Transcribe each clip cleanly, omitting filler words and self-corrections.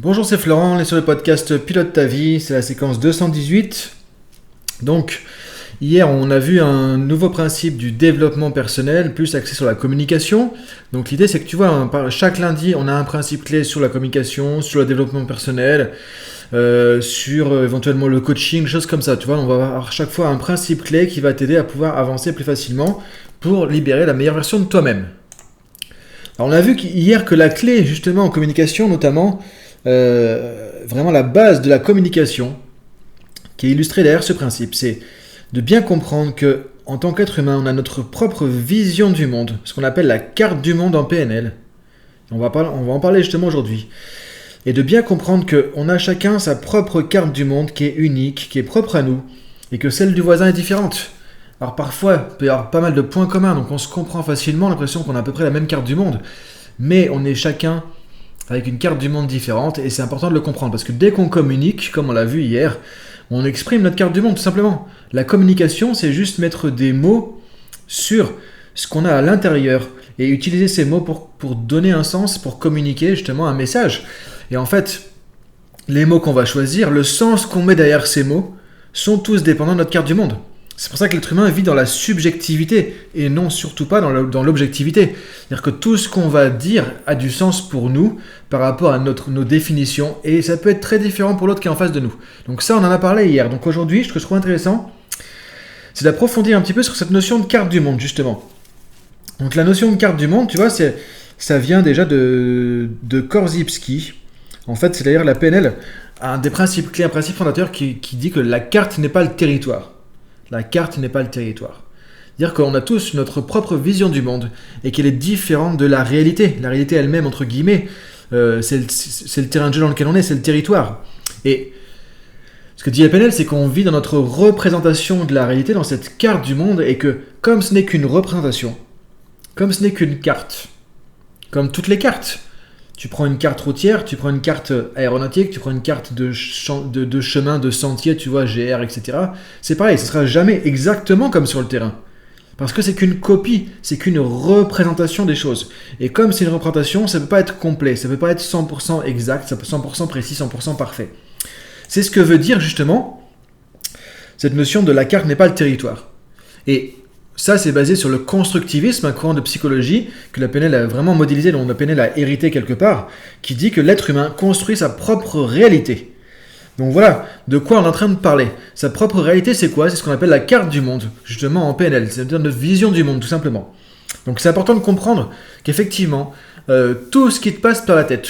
Bonjour, c'est Florent, on est sur le podcast Pilote ta vie, c'est la séquence 218. Donc, hier on a vu un nouveau principe du développement personnel, plus axé sur la communication. Donc l'idée c'est que tu vois, chaque lundi on a un principe clé sur la communication, sur le développement personnel, sur éventuellement le coaching, choses comme ça. Tu vois, on va avoir chaque fois un principe clé qui va t'aider à pouvoir avancer plus facilement pour libérer la meilleure version de toi-même. Alors on a vu hier que la clé justement en communication notamment, vraiment la base de la communication, qui est illustrée derrière ce principe, c'est de bien comprendre que en tant qu'être humain, on a notre propre vision du monde, ce qu'on appelle la carte du monde en PNL. On va en parler justement aujourd'hui. Et de bien comprendre qu'on a chacun sa propre carte du monde qui est unique, qui est propre à nous, et que celle du voisin est différente. Alors parfois, il peut y avoir pas mal de points communs, donc on se comprend facilement, l'impression qu'on a à peu près la même carte du monde, mais on est chacun avec une carte du monde différente, et c'est important de le comprendre, parce que dès qu'on communique, comme on l'a vu hier, on exprime notre carte du monde, tout simplement. La communication, c'est juste mettre des mots sur ce qu'on a à l'intérieur, et utiliser ces mots pour donner un sens, pour communiquer justement un message. Et en fait, les mots qu'on va choisir, le sens qu'on met derrière ces mots, sont tous dépendants de notre carte du monde. C'est pour ça que l'être humain vit dans la subjectivité et non surtout pas dans l'objectivité. C'est-à-dire que tout ce qu'on va dire a du sens pour nous par rapport à nos définitions et ça peut être très différent pour l'autre qui est en face de nous. Donc ça, on en a parlé hier. Donc aujourd'hui, ce que je trouve intéressant, c'est d'approfondir un petit peu sur cette notion de carte du monde, justement. Donc la notion de carte du monde, tu vois, ça vient déjà de Korzybski. En fait, c'est d'ailleurs la PNL, un des principes clés, un principe fondateur qui dit que la carte n'est pas le territoire. La carte n'est pas le territoire. C'est-à-dire qu'on a tous notre propre vision du monde et qu'elle est différente de la réalité. La réalité elle-même, entre guillemets, c'est le terrain de jeu dans lequel on est, c'est le territoire. Et ce que dit la PNL, c'est qu'on vit dans notre représentation de la réalité, dans cette carte du monde, et que comme ce n'est qu'une représentation, comme ce n'est qu'une carte, comme toutes les cartes, tu prends une carte routière, tu prends une carte aéronautique, tu prends une carte de chemin, de sentier, tu vois, GR, etc. C'est pareil, ce ne sera jamais exactement comme sur le terrain. Parce que c'est qu'une copie, c'est qu'une représentation des choses. Et comme c'est une représentation, ça ne peut pas être complet, ça ne peut pas être 100% exact, ça peut être 100% précis, 100% parfait. C'est ce que veut dire justement cette notion de la carte n'est pas le territoire. Et ça, c'est basé sur le constructivisme, un courant de psychologie que la PNL a vraiment modélisé, dont la PNL a hérité quelque part, qui dit que l'être humain construit sa propre réalité. Donc voilà, de quoi on est en train de parler. Sa propre réalité, c'est quoi ? C'est ce qu'on appelle la carte du monde, justement en PNL. C'est notre vision du monde, tout simplement. Donc c'est important de comprendre qu'effectivement, tout ce qui te passe par la tête,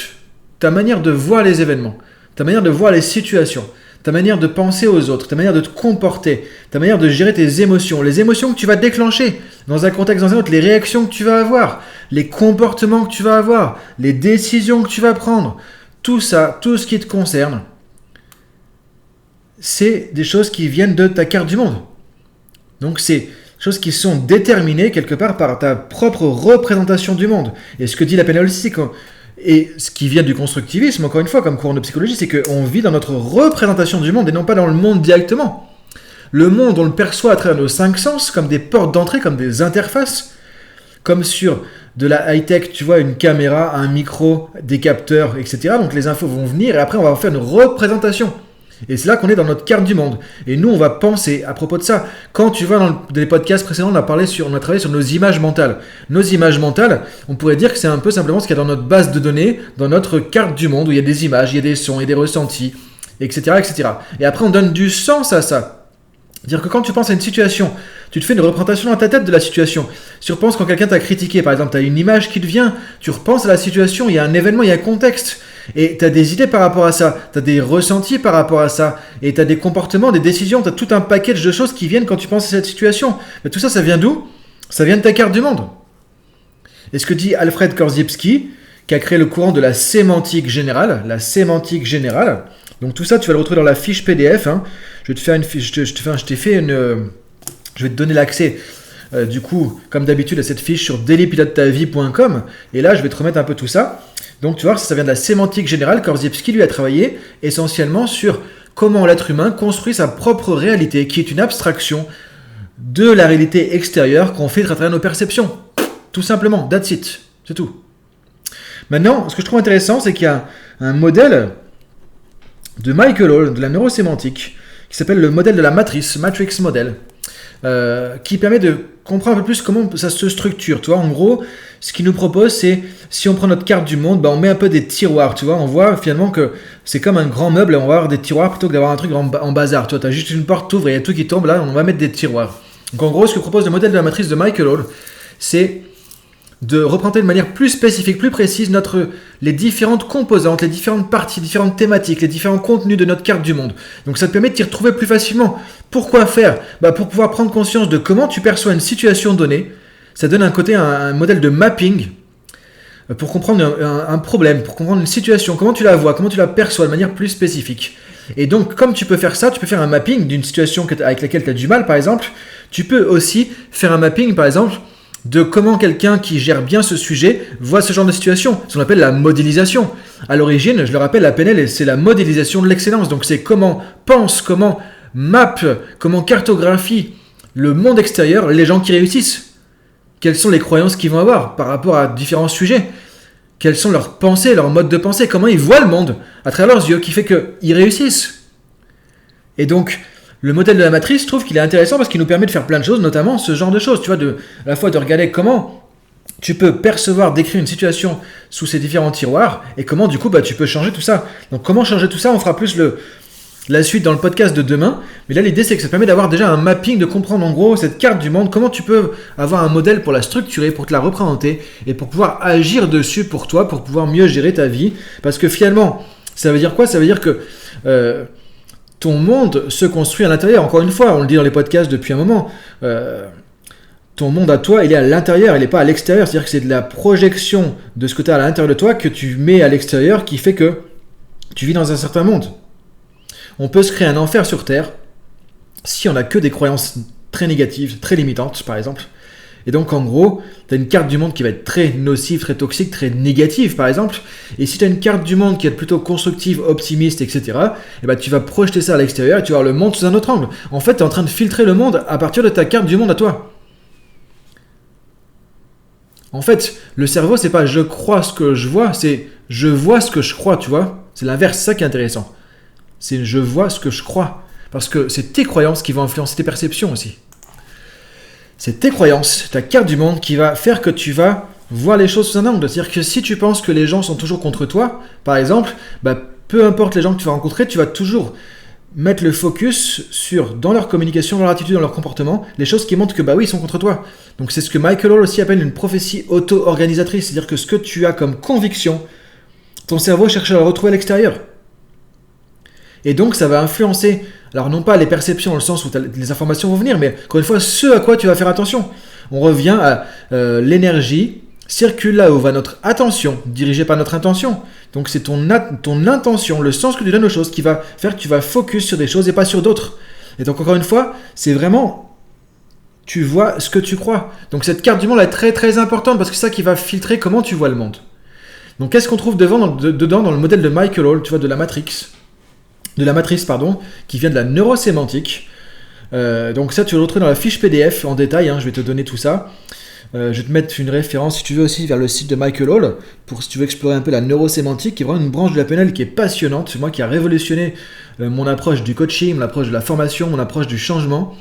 ta manière de voir les événements, ta manière de voir les situations, ta manière de penser aux autres, ta manière de te comporter, ta manière de gérer tes émotions, les émotions que tu vas déclencher dans un contexte dans un autre, les réactions que tu vas avoir, les comportements que tu vas avoir, les décisions que tu vas prendre, tout ça, tout ce qui te concerne, c'est des choses qui viennent de ta carte du monde. Donc c'est des choses qui sont déterminées quelque part par ta propre représentation du monde. Et ce que dit la PNL aussi, c'est que et ce qui vient du constructivisme, encore une fois, comme courant de psychologie, c'est qu'on vit dans notre représentation du monde et non pas dans le monde directement. Le monde, on le perçoit à travers nos 5 sens, comme des portes d'entrée, comme des interfaces, comme sur de la high-tech, tu vois, une caméra, un micro, des capteurs, etc. Donc les infos vont venir et après on va en faire une représentation. Et c'est là qu'on est dans notre carte du monde. Et nous, on va penser à propos de ça. Quand tu vois dans les podcasts précédents, on a travaillé sur nos images mentales. Nos images mentales, on pourrait dire que c'est un peu simplement ce qu'il y a dans notre base de données, dans notre carte du monde, où il y a des images, il y a des sons, il y a des ressentis, etc., etc. Et après, on donne du sens à ça. C'est-à-dire que quand tu penses à une situation, tu te fais une représentation dans ta tête de la situation. Tu repenses quand quelqu'un t'a critiqué, par exemple, tu as une image qui te vient, tu repenses à la situation, il y a un événement, il y a un contexte. Et tu as des idées par rapport à ça, tu as des ressentis par rapport à ça, et tu as des comportements, des décisions, tu as tout un package de choses qui viennent quand tu penses à cette situation. Mais tout ça, ça vient d'où ? Ça vient de ta carte du monde. Et ce que dit Alfred Korzybski, qui a créé le courant de la sémantique générale, donc tout ça, tu vas le retrouver dans la fiche PDF. Je vais te donner l'accès, du coup, comme d'habitude, à cette fiche sur dailypilotetavie.com. Et là, je vais te remettre un peu tout ça. Donc tu vois, ça vient de la sémantique générale. Korzybski, lui, a travaillé essentiellement sur comment l'être humain construit sa propre réalité, qui est une abstraction de la réalité extérieure qu'on fait à travers nos perceptions. Tout simplement, that's it, c'est tout. Maintenant, ce que je trouve intéressant, c'est qu'il y a un modèle de Michael Hall, de la neurosémantique, qui s'appelle le modèle de la matrice, Matrix Model, qui permet de comprendre un peu plus comment ça se structure. Tu vois, en gros, ce qu'il nous propose, c'est, si on prend notre carte du monde, on met un peu des tiroirs, tu vois, on voit finalement que c'est comme un grand meuble, et on va avoir des tiroirs plutôt que d'avoir un truc en bazar. Tu vois, as juste une porte, t'ouvres et il y a tout qui tombe, là, on va mettre des tiroirs. Donc en gros, ce que propose le modèle de la matrice de Michael Hall, c'est de représenter de manière plus spécifique, plus précise les différentes composantes, les différentes parties, les différentes thématiques, les différents contenus de notre carte du monde. Donc ça te permet de t'y retrouver plus facilement. Pourquoi faire ? Pour pouvoir prendre conscience de comment tu perçois une situation donnée. Ça donne un modèle de mapping pour comprendre un problème, pour comprendre une situation, comment tu la vois, comment tu la perçois de manière plus spécifique. Et donc, comme tu peux faire ça, tu peux faire un mapping d'une situation avec laquelle tu as du mal, par exemple. Tu peux aussi faire un mapping, par exemple, de comment quelqu'un qui gère bien ce sujet voit ce genre de situation. Ce qu'on appelle la modélisation. À l'origine, je le rappelle, la PNL, c'est la modélisation de l'excellence. Donc c'est comment pense, comment map, comment cartographie le monde extérieur, les gens qui réussissent. Quelles sont les croyances qu'ils vont avoir par rapport à différents sujets. Quelles sont leurs pensées, leurs modes de pensée, comment ils voient le monde à travers leurs yeux, qui fait qu'ils réussissent. Et donc, le modèle de la matrice, je trouve qu'il est intéressant parce qu'il nous permet de faire plein de choses, notamment ce genre de choses, tu vois, à la fois de regarder comment tu peux percevoir, décrire une situation sous ces différents tiroirs et comment du coup tu peux changer tout ça. Donc comment changer tout ça, on fera plus la suite dans le podcast de demain, mais là l'idée c'est que ça permet d'avoir déjà un mapping, de comprendre en gros cette carte du monde, comment tu peux avoir un modèle pour la structurer, pour te la représenter et pour pouvoir agir dessus pour toi, pour pouvoir mieux gérer ta vie. Parce que finalement, ça veut dire quoi ? Ça veut dire que ton monde se construit à l'intérieur. Encore une fois, on le dit dans les podcasts depuis un moment, ton monde à toi, il est à l'intérieur, il n'est pas à l'extérieur. C'est-à-dire que c'est de la projection de ce que tu as à l'intérieur de toi que tu mets à l'extérieur qui fait que tu vis dans un certain monde. On peut se créer un enfer sur Terre si on n'a que des croyances très négatives, très limitantes, par exemple. Et donc, en gros, tu as une carte du monde qui va être très nocive, très toxique, très négative, par exemple. Et si tu as une carte du monde qui est plutôt constructive, optimiste, etc., tu vas projeter ça à l'extérieur et tu vas voir le monde sous un autre angle. En fait, tu es en train de filtrer le monde à partir de ta carte du monde à toi. En fait, le cerveau, c'est pas « je crois ce que je vois », c'est « je vois ce que je crois », tu vois. C'est l'inverse, c'est ça qui est intéressant. C'est « je vois ce que je crois ». Parce que c'est tes croyances qui vont influencer tes perceptions aussi. C'est tes croyances, ta carte du monde qui va faire que tu vas voir les choses sous un angle. C'est-à-dire que si tu penses que les gens sont toujours contre toi, par exemple, peu importe les gens que tu vas rencontrer, tu vas toujours mettre le focus sur, dans leur communication, dans leur attitude, dans leur comportement, les choses qui montrent que oui, ils sont contre toi. Donc c'est ce que Michael Hall aussi appelle une prophétie auto-organisatrice. C'est-à-dire que ce que tu as comme conviction, ton cerveau cherche à le retrouver à l'extérieur. Et donc ça va influencer, alors non pas les perceptions dans le sens où les informations vont venir, mais encore une fois, ce à quoi tu vas faire attention. On revient à l'énergie circule là où va notre attention, dirigée par notre intention. Donc c'est ton intention, le sens que tu donnes aux choses qui va faire que tu vas focus sur des choses et pas sur d'autres. Et donc encore une fois, c'est vraiment, tu vois ce que tu crois. Donc cette carte du monde est très très importante parce que c'est ça qui va filtrer comment tu vois le monde. Donc qu'est-ce qu'on trouve dedans dans le modèle de Michael Hall, tu vois, de la matrice, qui vient de la neurosémantique. Donc ça, tu le retrouves dans la fiche PDF en détail, je vais te donner tout ça. Je vais te mettre une référence, si tu veux, aussi vers le site de Michael Hall, pour si tu veux explorer un peu la neurosémantique, qui est vraiment une branche de la PNL qui est passionnante. C'est moi qui a révolutionné mon approche du coaching, mon approche de la formation, mon approche du changement.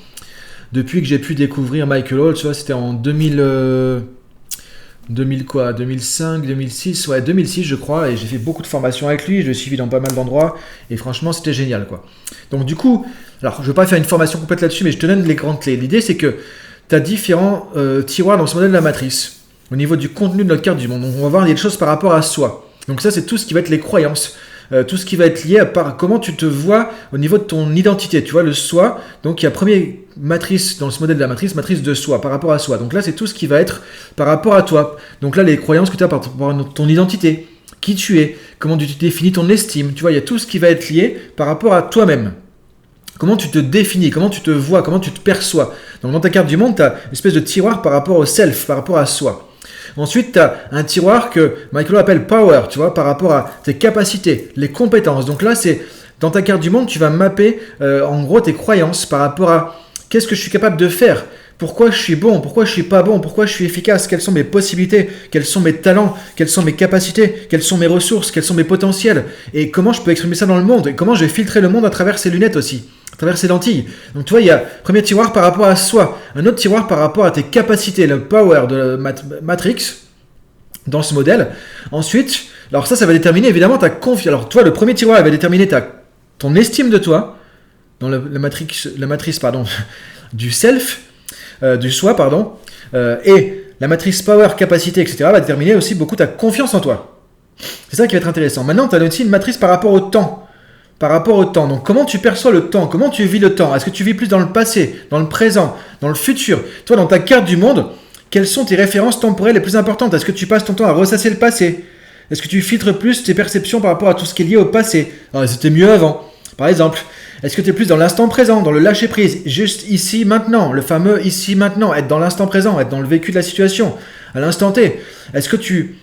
Depuis que j'ai pu découvrir Michael Hall, tu vois, c'était en 2005, 2006, 2006 je crois, et j'ai fait beaucoup de formations avec lui, je l'ai suivi dans pas mal d'endroits, et franchement c'était génial quoi. Donc du coup, alors je ne vais pas faire une formation complète là-dessus, mais je te donne les grandes clés. L'idée c'est que tu as différents tiroirs dans ce modèle de la matrice, au niveau du contenu de notre carte du monde. Donc on va voir des choses par rapport à soi. Donc ça c'est tout ce qui va être les croyances, tout ce qui va être lié à comment tu te vois au niveau de ton identité, tu vois, le soi. Donc il y a première matrice dans ce modèle de la matrice de soi, par rapport à soi. Donc là c'est tout ce qui va être par rapport à toi. Donc là les croyances que tu as par rapport à ton identité, qui tu es, comment tu définis ton estime, tu vois, il y a tout ce qui va être lié par rapport à toi-même. Comment tu te définis, comment tu te vois, comment tu te perçois. Donc dans ta carte du monde, tu as une espèce de tiroir par rapport au self, par rapport à soi. Ensuite, tu as un tiroir que Michael appelle power, tu vois, par rapport à tes capacités, les compétences. Donc là, c'est dans ta carte du monde, tu vas mapper en gros tes croyances par rapport à qu'est-ce que je suis capable de faire Pourquoi je suis bon, pourquoi je suis pas bon, pourquoi je suis efficace, quelles sont mes possibilités, quels sont mes talents, quelles sont mes capacités, quelles sont mes ressources, quels sont mes potentiels, et comment je peux exprimer ça dans le monde, et comment je vais filtrer le monde à travers ces lunettes aussi, à travers ces lentilles. Donc tu vois, il y a premier tiroir par rapport à soi, un autre tiroir par rapport à tes capacités, le power de Matrix, dans ce modèle. Ensuite, alors ça va déterminer évidemment ta confiance. Alors toi, le premier tiroir, il va déterminer ton estime de toi, dans la matrice du self, du soi, et la matrice power, capacité, etc. va déterminer aussi beaucoup ta confiance en toi. C'est ça qui va être intéressant. Maintenant, tu as aussi une matrice par rapport au temps. Donc, comment tu perçois le temps? Comment tu vis le temps? Est-ce que tu vis plus dans le passé, dans le présent, dans le futur? Toi, dans ta carte du monde, quelles sont tes références temporelles les plus importantes? Est-ce que tu passes ton temps à ressasser le passé? Est-ce que tu filtres plus tes perceptions par rapport à tout ce qui est lié au passé? C'était mieux avant, par exemple. Est-ce que tu es plus dans l'instant présent, dans le lâcher-prise, juste ici, maintenant, le fameux ici, maintenant, être dans l'instant présent, être dans le vécu de la situation, à l'instant T? Est-ce que tu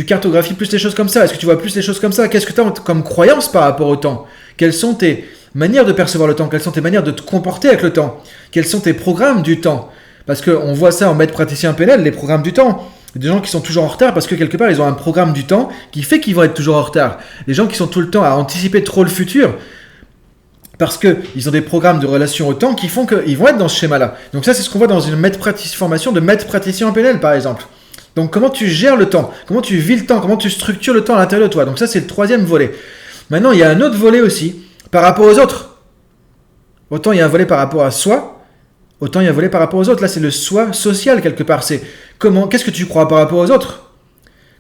cartographies plus les choses comme ça? Est-ce que tu vois plus les choses comme ça? Qu'est-ce que tu as comme croyance par rapport au temps? Quelles sont tes manières de percevoir le temps? Quelles sont tes manières de te comporter avec le temps? Quels sont tes programmes du temps? Parce qu'on voit ça en maître praticien PNL, les programmes du temps. Des gens qui sont toujours en retard parce que quelque part, ils ont un programme du temps qui fait qu'ils vont être toujours en retard. Les gens qui sont tout le temps à anticiper trop le futur, parce qu'ils ont des programmes de relation au temps qui font qu'ils vont être dans ce schéma-là. Donc ça, c'est ce qu'on voit dans une formation de maître praticien en PNL, par exemple. Donc comment tu gères le temps? Comment tu vis le temps? Comment tu structures le temps à l'intérieur de toi? Donc ça, c'est le troisième volet. Maintenant, il y a un autre volet aussi, par rapport aux autres. Autant il y a un volet par rapport à soi, autant il y a un volet par rapport aux autres. Là, c'est le soi social, quelque part. C'est qu'est-ce que tu crois par rapport aux autres?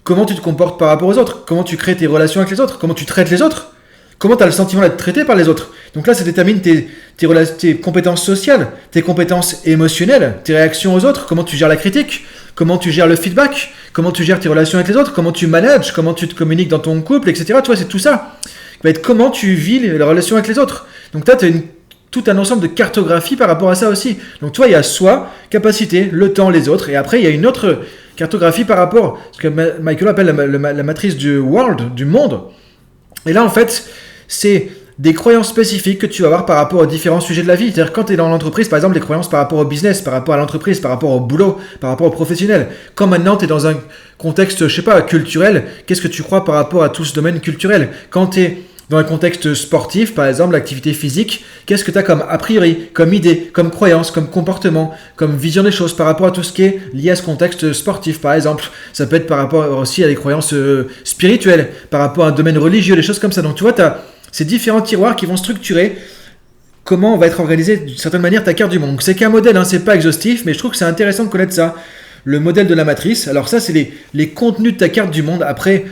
Comment tu te comportes par rapport aux autres? Comment tu crées tes relations avec les autres? Comment tu traites les autres? Comment tu as le sentiment d'être traité par les autres? Donc là, ça détermine tes compétences sociales, tes compétences émotionnelles, tes réactions aux autres, comment tu gères la critique, comment tu gères le feedback, comment tu gères tes relations avec les autres, comment tu manages, comment tu te communiques dans ton couple, etc. Tu vois, c'est tout ça. Ça va être comment tu vis les relations avec les autres. Donc là, tu as tout un ensemble de cartographie par rapport à ça aussi. Donc toi, il y a soi, capacité, le temps, les autres, et après, il y a une autre cartographie par rapport, ce que Michael appelle la matrice du world, du monde. Et là, en fait, c'est des croyances spécifiques que tu vas avoir par rapport aux différents sujets de la vie. C'est-à-dire quand tu es dans l'entreprise, par exemple, des croyances par rapport au business, par rapport à l'entreprise, par rapport au boulot, par rapport au professionnel. Quand maintenant tu es dans un contexte, je sais pas, culturel, qu'est-ce que tu crois par rapport à tout ce domaine culturel? Quand tu es dans un contexte sportif, par exemple, l'activité physique, qu'est-ce que tu as comme a priori, comme idée, comme croyance, comme comportement, comme vision des choses par rapport à tout ce qui est lié à ce contexte sportif, par exemple. Ça peut être par rapport aussi à des croyances spirituelles, par rapport à un domaine religieux, des choses comme ça. Donc tu vois, tu as ces différents tiroirs qui vont structurer comment on va être organisé d'une certaine manière ta carte du monde. Donc c'est qu'un modèle, hein, c'est pas exhaustif, mais je trouve que c'est intéressant de connaître ça. Le modèle de la matrice. Alors ça, c'est les contenus de ta carte du monde. Après,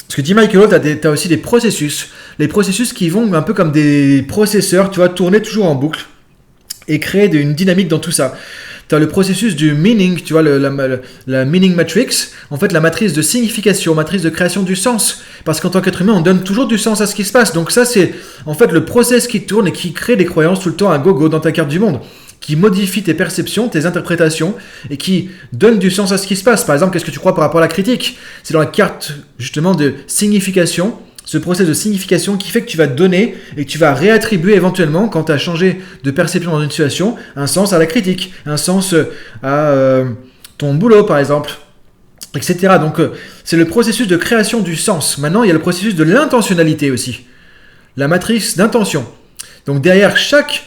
ce que dit Michael, tu as aussi des processus. Les processus qui vont un peu comme des processeurs, tu vois, tourner toujours en boucle et créer une dynamique dans tout ça. Tu as le processus du meaning, tu vois, la meaning matrix, en fait la matrice de signification, matrice de création du sens. Parce qu'en tant qu'être humain, on donne toujours du sens à ce qui se passe. Donc ça, c'est en fait le process qui tourne et qui crée des croyances tout le temps à gogo dans ta carte du monde, qui modifie tes perceptions, tes interprétations et qui donne du sens à ce qui se passe. Par exemple, qu'est-ce que tu crois par rapport à la critique? C'est dans la carte justement de signification, ce process de signification qui fait que tu vas donner et que tu vas réattribuer éventuellement, quand tu as changé de perception dans une situation, un sens à la critique, un sens à ton boulot par exemple, etc. Donc c'est le processus de création du sens. Maintenant, il y a le processus de l'intentionnalité aussi, la matrice d'intention. Donc derrière chaque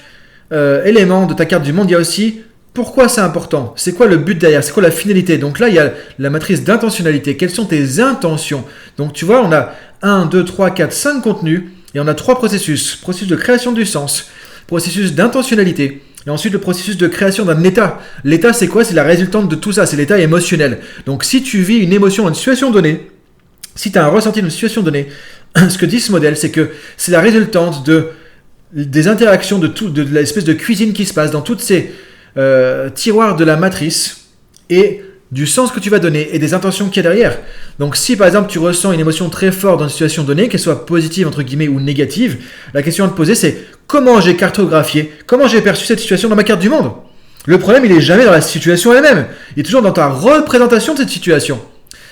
élément de ta carte du monde, il y a aussi pourquoi c'est important, c'est quoi le but derrière, c'est quoi la finalité. Donc là, il y a la matrice d'intentionnalité. Quelles sont tes intentions? Donc tu vois, on a 1, 2, 3, 4, 5 contenus et on a 3 processus. Processus de création du sens, processus d'intentionnalité et ensuite le processus de création d'un état. L'état, c'est quoi? C'est la résultante de tout ça, c'est l'état émotionnel. Donc si tu vis une émotion dans une situation donnée, si tu as un ressenti dans une situation donnée, ce que dit ce modèle, c'est que c'est la résultante des interactions de l'espèce de cuisine qui se passe dans toutes ces tiroirs de la matrice et du sens que tu vas donner et des intentions qu'il y a derrière. Donc si par exemple tu ressens une émotion très forte dans une situation donnée, qu'elle soit positive entre guillemets ou négative, la question à te poser c'est comment j'ai cartographié, comment j'ai perçu cette situation dans ma carte du monde. Le problème il est jamais dans la situation elle-même, il est toujours dans ta représentation de cette situation.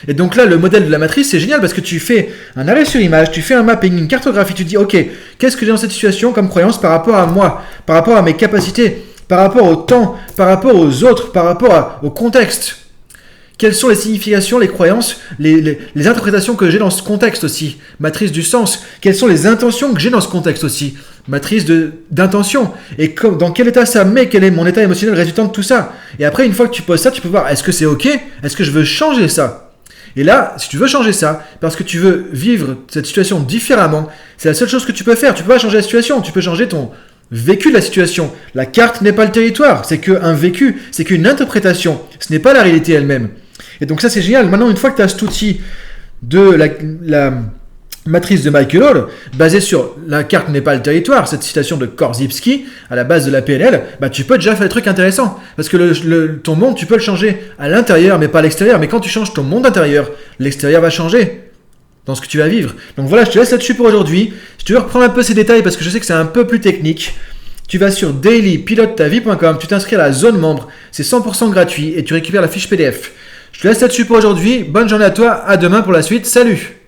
Et donc là, le modèle de la matrice, c'est génial parce que tu fais un arrêt sur image, tu fais un mapping, une cartographie, tu dis, ok, qu'est-ce que j'ai dans cette situation comme croyance par rapport à moi, par rapport à mes capacités, par rapport au temps, par rapport aux autres, par rapport au contexte. Quelles sont les significations, les croyances, les interprétations que j'ai dans ce contexte aussi? Matrice du sens. Quelles sont les intentions que j'ai dans ce contexte aussi? Matrice d'intention. Et dans quel état ça me met? Quel est mon état émotionnel résultant de tout ça? Et après, une fois que tu poses ça, tu peux voir, est-ce que c'est OK? Est-ce que je veux changer ça? Et là, si tu veux changer ça, parce que tu veux vivre cette situation différemment, c'est la seule chose que tu peux faire. Tu peux pas changer la situation, tu peux changer ton vécu de la situation. La carte n'est pas le territoire, c'est qu'un vécu, c'est qu'une interprétation. Ce n'est pas la réalité elle-même. Et donc ça, c'est génial. Maintenant, une fois que tu as cet outil de la matrice de Michael Hall, basée sur la carte n'est pas le territoire, cette citation de Korzybski, à la base de la PNL, tu peux déjà faire des trucs intéressants. Parce que ton monde, tu peux le changer à l'intérieur, mais pas à l'extérieur. Mais quand tu changes ton monde intérieur, l'extérieur va changer dans ce que tu vas vivre. Donc voilà, je te laisse là-dessus pour aujourd'hui. Si tu veux reprendre un peu ces détails, parce que je sais que c'est un peu plus technique, tu vas sur dailypilotetavie.com, tu t'inscris à la zone membre, c'est 100% gratuit et tu récupères la fiche PDF. Je te laisse là-dessus pour aujourd'hui. Bonne journée à toi, à demain pour la suite. Salut!